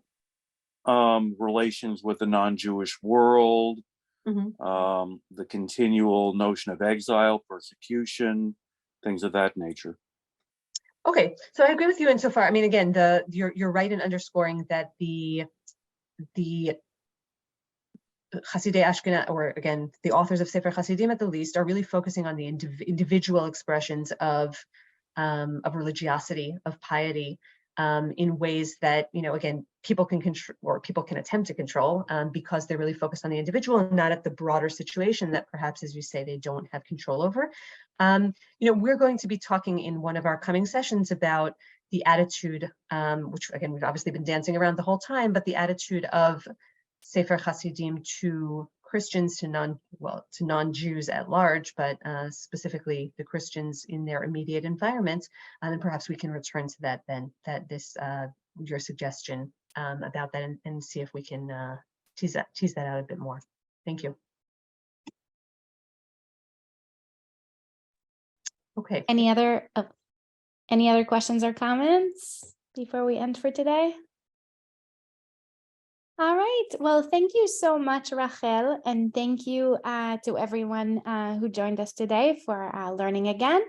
Relations with the non-Jewish world, the continual notion of exile, persecution, things of that nature. Okay, so I agree with you insofar. I mean, again, you're right in underscoring that the Hasidei Ashkenaz, or again, the authors of Sefer Hasidim at the least, are really focusing on the individual expressions of religiosity, of piety, in ways that, again, people can control, or people can attempt to control, because they're really focused on the individual and not at the broader situation that perhaps, as you say, they don't have control over. We're going to be talking in one of our coming sessions about the attitude, which again, we've obviously been dancing around the whole time, but the attitude of Sefer Hasidim to Christians, to non-Jews at large, but specifically the Christians in their immediate environment. And perhaps we can return to that then, your suggestion about that, and see if we can tease that out a bit more. Thank you. Okay. Any other questions or comments before we end for today? All right. Well, thank you so much, Rachel, and thank you to everyone who joined us today for learning again.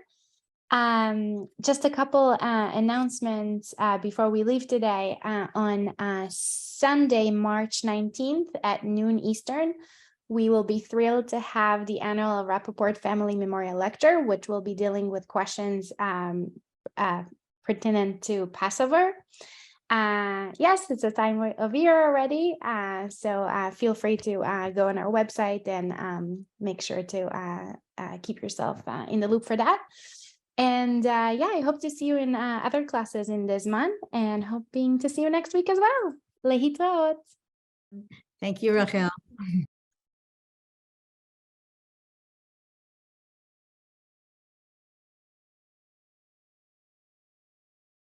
Just a couple announcements before we leave today. On Sunday, March 19th at noon Eastern, we will be thrilled to have the annual Rappaport Family Memorial Lecture, which will be dealing with questions pertinent to Passover. Yes, it's a time of year already, so feel free to go on our website and make sure to keep yourself in the loop for that. And yeah, I hope to see you in other classes in this month, and hoping to see you next week as well. Lehitraot. Thank you, Rachel.